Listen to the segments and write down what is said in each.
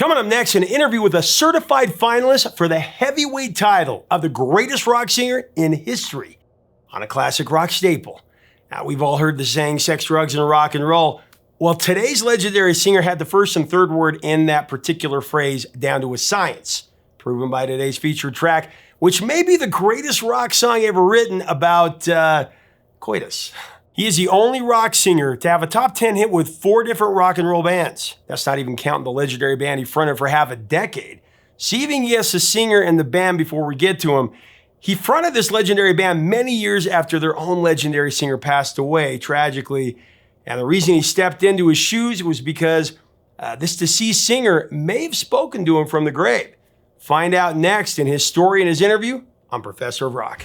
Coming up next, an interview with a certified finalist for the heavyweight title of the greatest rock singer in history on a classic rock staple. Now, we've all heard the saying, sex, drugs, and rock and roll. Well, today's legendary singer had the first and third word in that particular phrase down to a science, proven by today's featured track, which may be the greatest rock song ever written about Coitus. He is the only rock singer to have a top 10 hit with 4 different rock and roll bands. That's not even counting the legendary band he fronted for half a decade. See if you can guess the singer and the band before we get to him. He fronted this legendary band many years after their own legendary singer passed away, tragically. And the reason he stepped into his shoes was because this deceased singer may have spoken to him from the grave. Find out next in his story and his interview on Professor of Rock.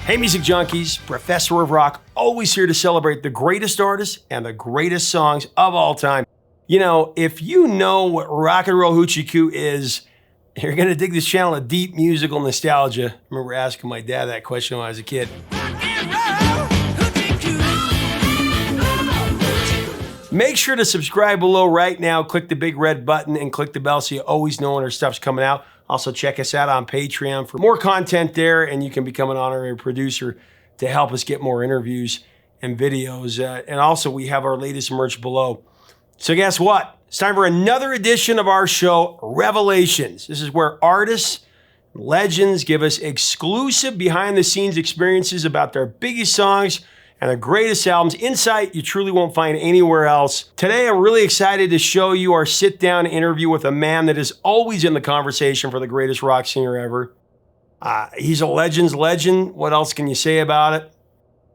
Hey, music junkies, Professor of Rock, always here to celebrate the greatest artists and the greatest songs of all time. You know, if you know what rock and roll hoochie coo is, you're gonna dig this channel of deep musical nostalgia. I remember asking my dad that question when I was a kid. Make sure to subscribe below right now, click the big red button and click the bell so you always know when our stuff's coming out. Also check us out on Patreon for more content there, and you can become an honorary producer to help us get more interviews and videos. And also we have our latest merch below. So guess what? It's time for another edition of our show, Revelations. This is where artists, legends give us exclusive behind-the-scenes experiences about their biggest songs and the greatest albums, insight you truly won't find anywhere else. Today, I'm really excited to show you our sit-down interview with a man that is always in the conversation for the greatest rock singer ever. He's a legend's legend. What else can you say about it?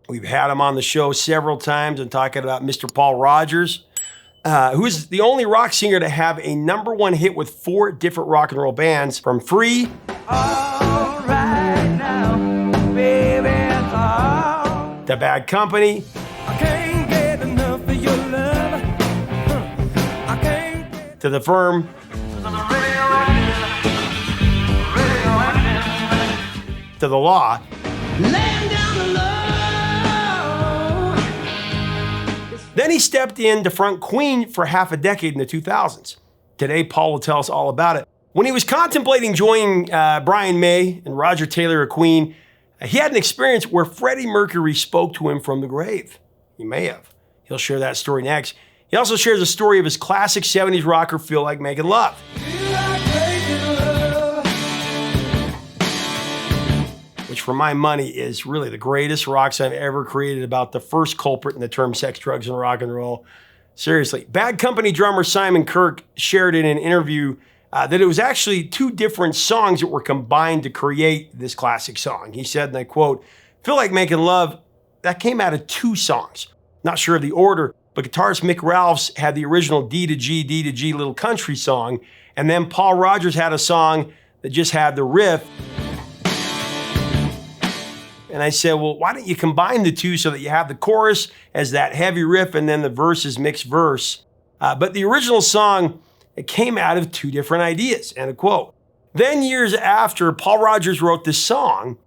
We've had him on the show several times and talking about Mr. Paul Rodgers, who is the only rock singer to have a #1 hit with 4 different rock and roll bands, from Free, All Right Now, Baby, to Bad Company, I can't get enough of your love. I can't get to The Firm, to The Law, laying down the law. Then he stepped in to front Queen for half a decade in the 2000s. Today, Paul will tell us all about it. When he was contemplating joining Brian May and Roger Taylor of Queen, he had an experience where Freddie Mercury spoke to him from the grave. He may have. He'll share that story next. He also shares a story of his classic 70s rocker, Feel Like Makin Love. Which, for my money, is really the greatest rock song ever created about the first culprit in the term sex, drugs, and rock and roll. Seriously. Bad Company drummer Simon Kirke shared in an interview that it was actually 2 different songs that were combined to create this classic song. He said, and I quote, "Feel Like Makin Love, that came out of 2 songs. Not sure of the order, but guitarist Mick Ralphs had the original D to G little country song, and then Paul Rodgers had a song that just had the riff." And I said, well, why don't you combine the 2 so that you have the chorus as that heavy riff and then the verse is mixed verse. But the original song, it came out of 2 different ideas, end of quote. Then years after Paul Rodgers wrote this song,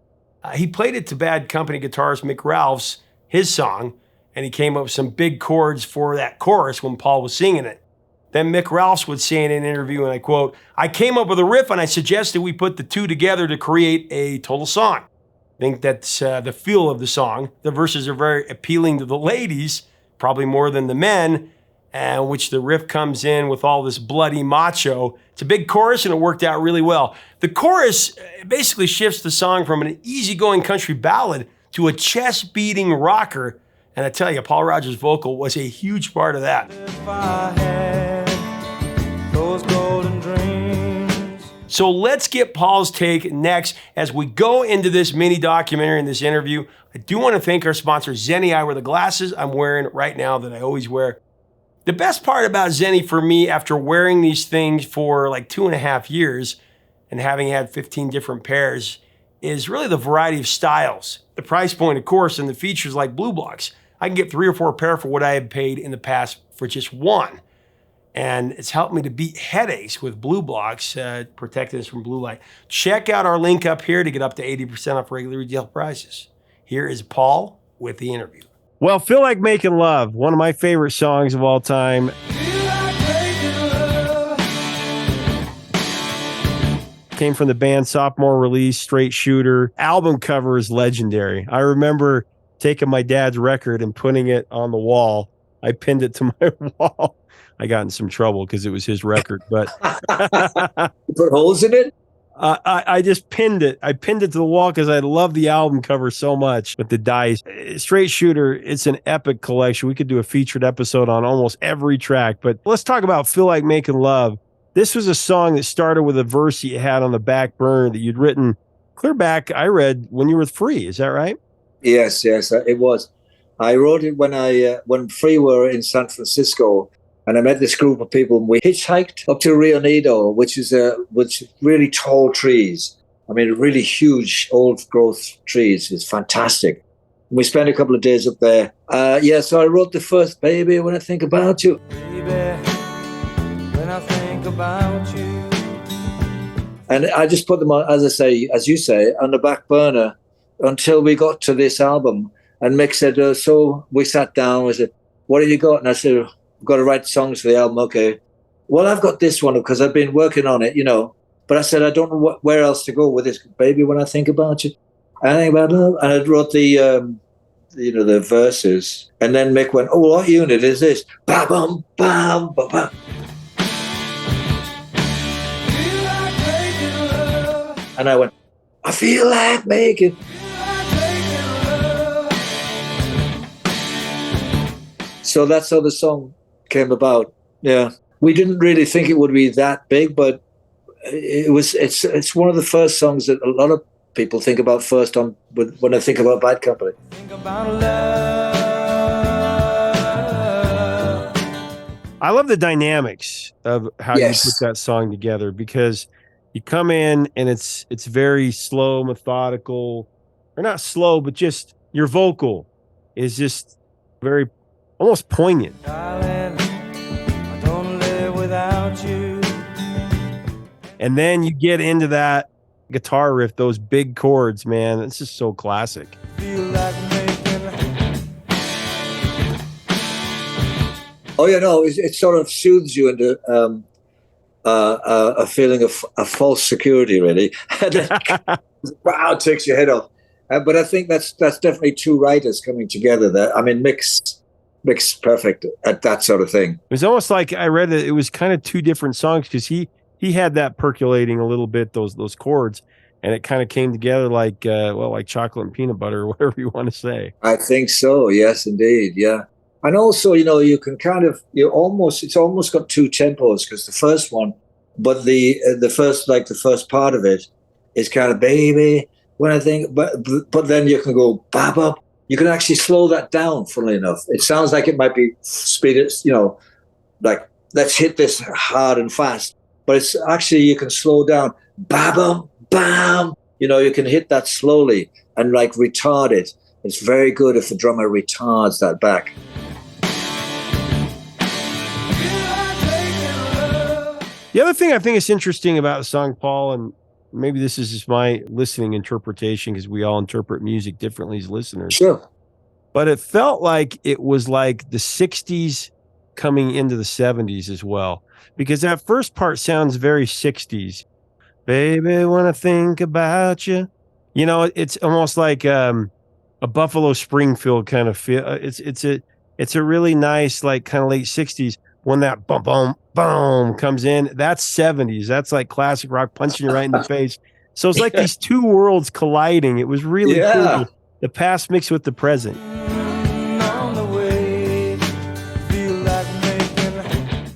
he played it to Bad Company guitarist Mick Ralphs, his song, and he came up with some big chords for that chorus when Paul was singing it. Then Mick Ralphs would say in an interview, and I quote, "I came up with a riff and I suggested we put the 2 together to create a total song. I think that's the feel of the song. The verses are very appealing to the ladies, probably more than the men, which the riff comes in with all this bloody macho. It's a big chorus and it worked out really well." The chorus basically shifts the song from an easygoing country ballad to a chest-beating rocker. And I tell you, Paul Rodgers' vocal was a huge part of that. If I had those golden dreams. So let's get Paul's take next as we go into this mini documentary and this interview. I do want to thank our sponsor, Zenni Eyewear, the glasses I'm wearing right now that I always wear. The best part about Zenni for me, after wearing these things for like 2.5 years and having had 15 different pairs, is really the variety of styles. The price point, of course, and the features like Blue Blocks. I can get 3 or 4 pair for what I had paid in the past for just 1. And it's helped me to beat headaches with Blue Blocks, protecting us from blue light. Check out our link up here to get up to 80% off regular retail prices. Here is Paul with the interview. Well, Feel Like Makin Love, one of my favorite songs of all time. Came from the band sophomore release, Straight Shooter. Album cover is legendary. I remember taking my dad's record and putting it on the wall. I pinned it to my wall. I got in some trouble because it was his record, but You put holes in it? I just pinned it. I pinned it to the wall because I love the album cover so much with the dice. Straight Shooter, it's an epic collection. We could do a featured episode on almost every track, but let's talk about Feel Like Makin Love. This was a song that started with a verse that you had on the back burner that you'd written clear back, I read, when you were Free. Is that right? Yes, it was. I wrote it when Free were in San Francisco, and I met this group of people. And we hitchhiked up to Rio Nido, which is really tall trees. I mean, really huge old growth trees. It's fantastic. We spent a couple of days up there. So I wrote the first "Baby When I Think About You." Baby, when I think about you. And I just put them on, as you say, on the back burner until we got to this album. And Mick said, so we sat down. We said, what have you got? And I said, I've got to write songs for the album. Okay. Well, I've got this one because I've been working on it, But I said, I don't know where else to go with this. Baby, when I think about you, I think about love. And I wrote the verses. And then Mick went, oh, what unit is this? Ba-bum, bam, ba-bam. And I went, I feel like making. So that's how the song came about. Yeah, we didn't really think it would be that big, but it's one of the first songs that a lot of people think about first when I think about Bad Company. Think about love. I love the dynamics of how you put that song together, because you come in and it's very slow, methodical, or not slow, but just your vocal is just very almost poignant. Darling, I don't live without you. And then you get into that guitar riff, those big chords, man. It's just so classic. Feel like it sort of soothes you into a feeling of a false security, really. Wow, it takes your head off. But I think that's definitely two writers coming together there. I mean, Mick's perfect at that sort of thing. It was almost like I read that it was kind of two different songs, because he had that percolating a little bit, those chords, and it kind of came together like like chocolate and peanut butter, or whatever you want to say. I think so. Yes, indeed. Yeah. And also, you can it's almost got two tempos, because the first one, but the first part of it is kind of baby when I think, but then you can go bab up. You can actually slow that down. Funnily enough, it sounds like it might be speeded, like let's hit this hard and fast, but it's actually you can slow down. Bam, bam. You can hit that slowly and like retard it. It's very good if the drummer retards that back. The other thing I think is interesting about the song, Paul, and maybe this is just my listening interpretation, because we all interpret music differently as listeners. Sure. But it felt like it was like the 60s coming into the 70s as well, because that first part sounds very 60s. Baby, when I think about you. It's almost like a Buffalo Springfield kind of feel. It's a really nice, like kind of late 60s. When that boom, boom, boom comes in, that's 70s. That's like classic rock punching you right in the face. So it's like these two worlds colliding. It was really cool. The past mixed with the present.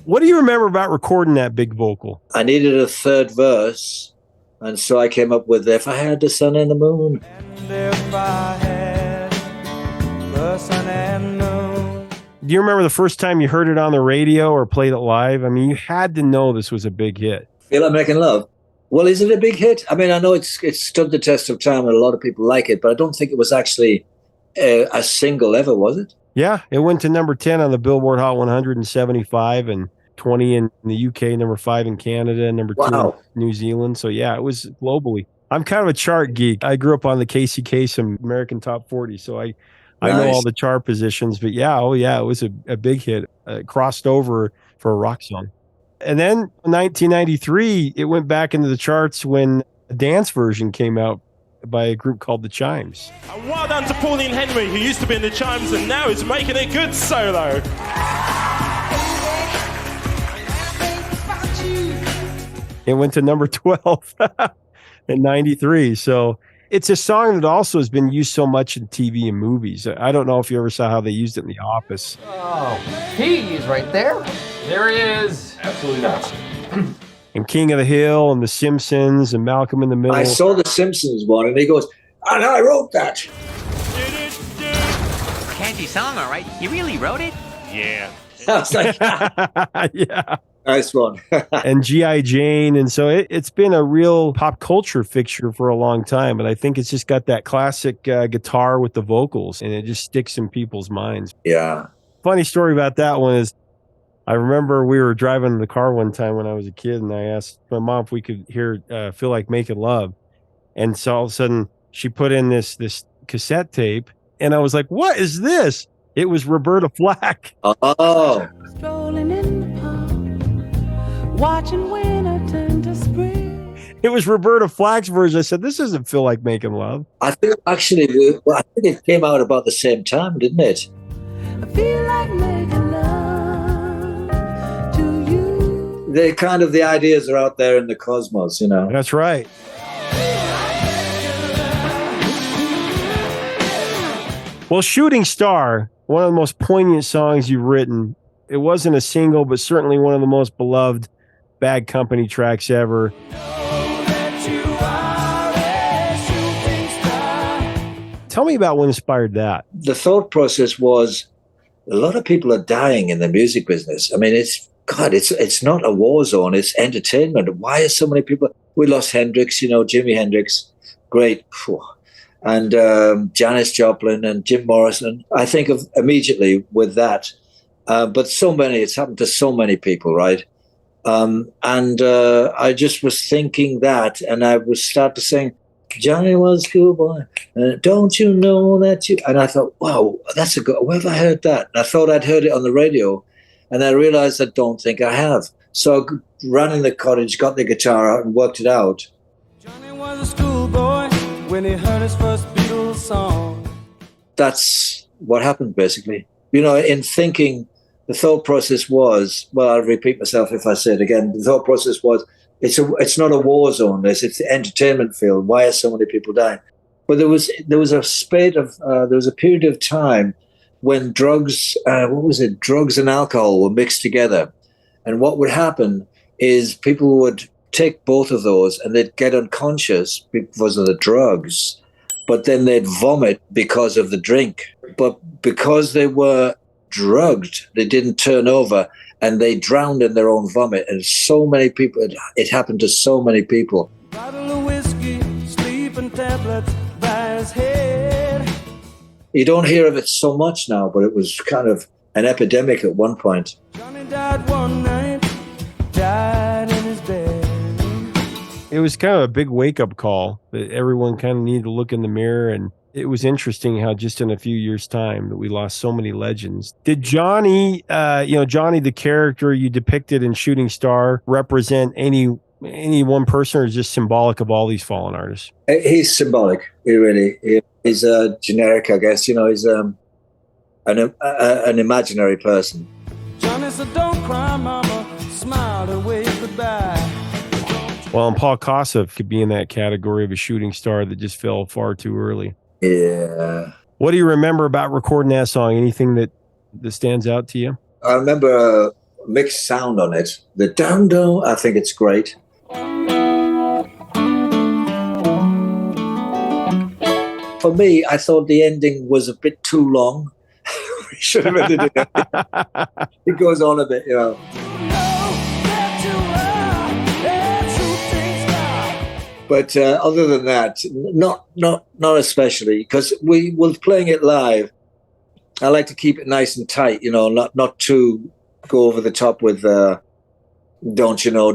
What do you remember about recording that big vocal? I needed a third verse, and so I came up with "If I Had the Sun and the Moon." And if I had the sun and moon. Do you remember the first time you heard it on the radio or played it live? I mean, you had to know this was a big hit. Feel Like Makin Love. Well, is it a big hit? I mean, I know it's stood the test of time and a lot of people like it, but I don't think it was actually a single ever, was it? Yeah, it went to number 10 on the Billboard Hot 175 and 20 in the UK, number 5 in Canada, and number 2 in New Zealand. So yeah, it was globally. I'm kind of a chart geek. I grew up on the Casey Kasem American Top 40, so I I know all the chart positions, but yeah, it was a big hit. Crossed over for a rock song. And then in 1993, it went back into the charts when a dance version came out by a group called the Chimes. And well done to Pauline Henry, who used to be in the Chimes and now is making a good solo. It went to number 12 in 93. So it's a song that also has been used so much in TV and movies. I don't know if you ever saw how they used it in The Office. Oh, he's right there. There he is. Absolutely not. And King of the Hill and The Simpsons and Malcolm in the Middle. I saw The Simpsons one, and he goes, and I wrote that. Catchy song, all right. You really wrote it? Yeah. I was like, yeah. Nice one. And G.I. Jane. And so it's been a real pop culture fixture for a long time. But I think it's just got that classic guitar with the vocals, and it just sticks in people's minds. Yeah. Funny story about that one is, I remember we were driving in the car one time when I was a kid, and I asked my mom if we could hear Feel Like Makin Love. And so all of a sudden, she put in this cassette tape, and I was like, what is this? It was Roberta Flack. Oh. Strolling in the park, watching winter turn to spring. It was Roberta Flack's version. I said, this doesn't feel like making love. I think actually, I think it came out about the same time, didn't it? I feel like making love to you. They're kind of, the ideas are out there in the cosmos, you know. That's right. Well, Shooting Star, one of the most poignant songs you've written. It wasn't a single, but certainly one of the most beloved Bad Company tracks ever. Tell me about what inspired that. The thought process was, a lot of people are dying in the music business. I mean, it's not a war zone. It's entertainment. Why are so many people? We lost Hendrix, Jimi Hendrix, great. And Janis Joplin and Jim Morrison. I think of immediately with that. But it's happened to so many people, right? And I just was thinking that, and I would start to sing, Johnny was a schoolboy, don't you know that you... And I thought, wow, that's a good... Where have I heard that? And I thought I'd heard it on the radio, and I realized I don't think I have. So I ran in the cottage, got the guitar out, and worked it out. Johnny was a schoolboy when he heard his first Beatles song. That's what happened, basically. In thinking, the thought process was, well, I'll repeat myself if I say it again. The thought process was, it's not a war zone. It's the entertainment field. Why are so many people dying? But there was a period of time when drugs and alcohol were mixed together, and what would happen is people would take both of those and they'd get unconscious because of the drugs, but then they'd vomit because of the drink. But because they were drugged, they didn't turn over, and they drowned in their own vomit. And so many people, it happened to so many people. Bottle of whiskey, sleeping tablets by his head. You don't hear of it so much now, but it was kind of an epidemic at one point. Johnny died one night, died in his bed. It was kind of a big wake-up call that everyone kind of needed to look in the mirror, and it was interesting how just in a few years' time that we lost so many legends. Did Johnny, Johnny, the character you depicted in Shooting Star, represent any one person, or is just symbolic of all these fallen artists? He's symbolic. He's generic, I guess. He's an imaginary person. Johnny said, "Don't cry, mama." Smiled and waved goodbye. Well, and Paul Kossoff could be in that category of a shooting star that just fell far too early. Yeah. What do you remember about recording that song? Anything that stands out to you? I remember a mixed sound on it. The down-down, I think it's great. For me, I thought the ending was a bit too long. We should have ended it. It goes on a bit, But other than that, not especially, because we were playing it live. I like to keep it nice and tight, not to go over the top with don't you know,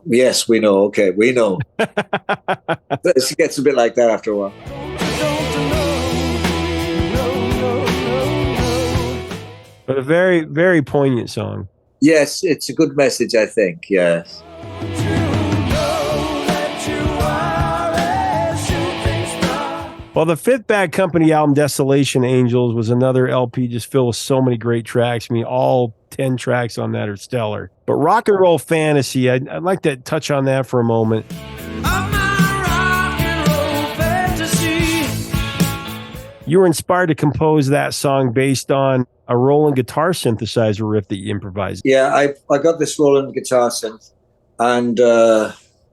yes, we know, okay, we know. It gets a bit like that after a while. But a very, very poignant song. Yes, it's a good message, I think. Yes. Well, the Fifth Bad Company album, Desolation Angels, was another LP just filled with so many great tracks. I mean, all 10 tracks on that are stellar. But Rock and Roll Fantasy, I'd like to touch on that for a moment. You were inspired to compose that song based on a Roland guitar synthesizer riff that you improvised. Yeah, I got this Roland guitar synth, and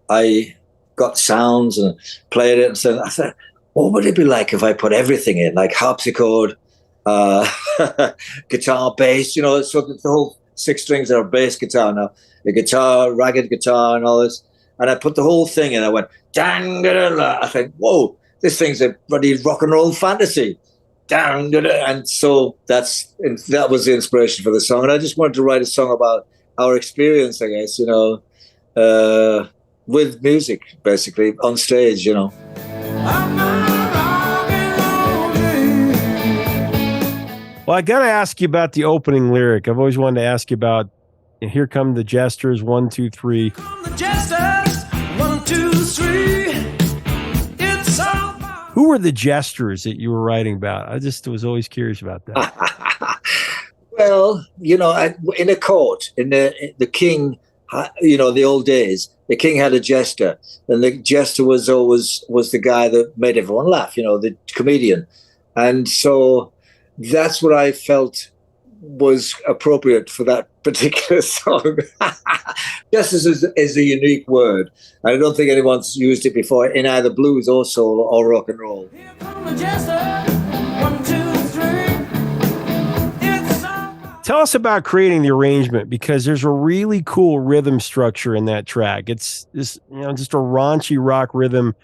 I got sounds and played it, and so I thought, what would it be like if I put everything in, like harpsichord, guitar, bass, so the whole 6 strings are a bass guitar now, the guitar, ragged guitar and all this. And I put the whole thing in. I went, I think, whoa, this thing's a bloody rock and roll fantasy. And so that was the inspiration for the song. And I just wanted to write a song about our experience, I guess, with music, basically, on stage, Well, I got to ask you about the opening lyric. I've always wanted to ask you about, here come the jesters, 1, 2, 3. The jesters, 1, 2, 3. It's all about... Who were the jesters that you were writing about? I just was always curious about that. Well, in a court, in the king, the old days, the king had a jester, and the jester was the guy that made everyone laugh, the comedian. And so that's what I felt was appropriate for that particular song. Justice is a unique word. I don't think anyone's used it before in either blues or soul or rock and roll. Here come the jester, 1, 2, 3. It's all about... Tell us about creating the arrangement, because there's a really cool rhythm structure in that track. It's just a raunchy rock rhythm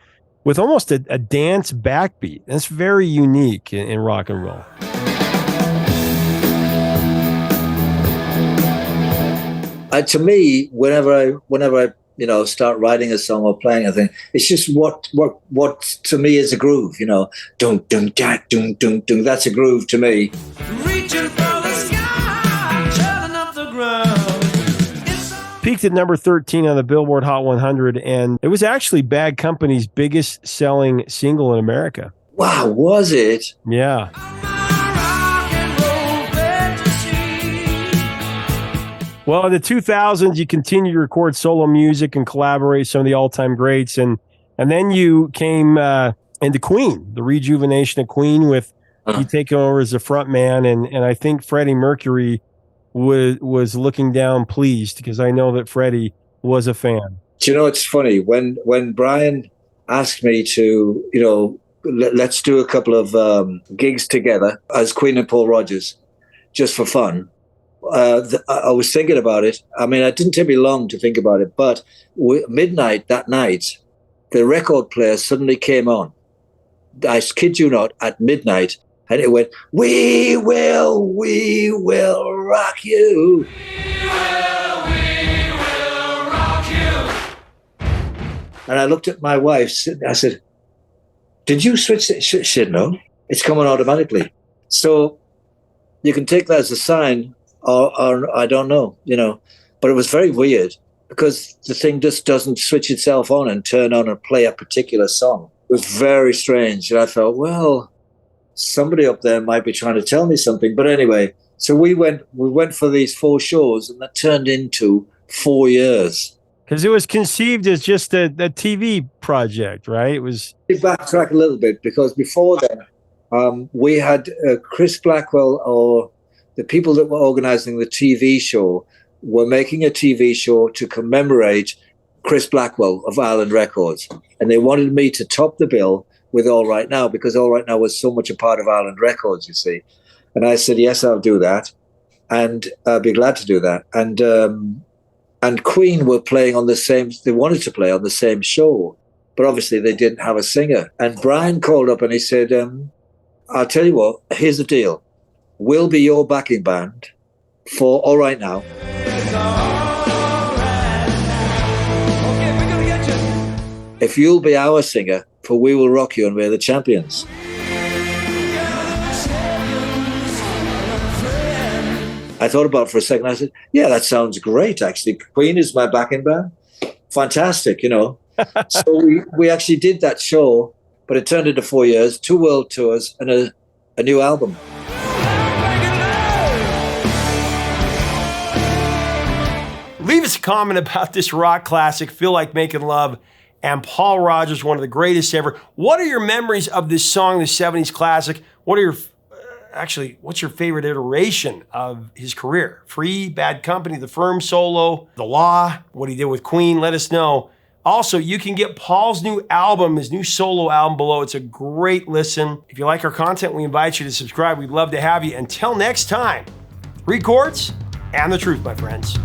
with almost a dance backbeat. That's very unique in rock and roll. To me, whenever I start writing a song or playing a thing, it's just what to me is a groove. Dum dum da dum dum dum. That's a groove to me. Reaching for the sky, turning up the ground. Peaked at number 13 on the Billboard Hot 100, and it was actually Bad Company's biggest selling single in America. Wow, was it? Yeah. Well, in the 2000s, you continued to record solo music and collaborate with some of the all-time greats, and then you came into Queen, the rejuvenation of Queen, with you taking over as a front man, and I think Freddie Mercury was looking down pleased, because I know that Freddie was a fan. Do you know, it's funny, when Brian asked me to, let's do a couple of gigs together as Queen and Paul Rodgers, just for fun. I was thinking about it. I mean, it didn't take me long to think about it, but midnight that night, the record player suddenly came on. I kid you not, at midnight, and it went, we will rock you. We will rock you. And I looked at my wife, I said, did you switch it? She said, no, it's coming automatically. So you can take that as a sign, or I don't know, but it was very weird, because the thing just doesn't switch itself on and turn on and play a particular song. It was very strange. And I thought, well, somebody up there might be trying to tell me something. But anyway, so we went for these 4 shows, and that turned into 4 years. Because it was conceived as just a TV project, right? It was. Let me backtrack a little bit, because before then, we had Chris Blackwell, or the people that were organizing the TV show, were making a TV show to commemorate Chris Blackwell of Island Records. And they wanted me to top the bill with All Right Now, because All Right Now was so much a part of Island Records, you see. And I said, yes, I'll do that. And I'd be glad to do that. And Queen were playing on they wanted to play on the same show, but obviously they didn't have a singer. And Brian called up and he said, I'll tell you what, here's the deal. We'll be your backing band for All Right Now. If you'll be our singer for We Will Rock You and We're the Champions. I thought about it for a second. I said, yeah, that sounds great, actually. Queen is my backing band. Fantastic, you know. So we actually did that show, but it turned into 4 years, 2 world tours, and a new album. Leave us a comment about this rock classic, Feel Like Makin Love, and Paul Rodgers, one of the greatest ever. What are your memories of this song, the 70s classic? What are your, what's your favorite iteration of his career? Free, Bad Company, The Firm solo, The Law, what he did with Queen, let us know. Also, you can get Paul's new album, his new solo album below. It's a great listen. If you like our content, we invite you to subscribe. We'd love to have you. Until next time, records and the truth, my friends.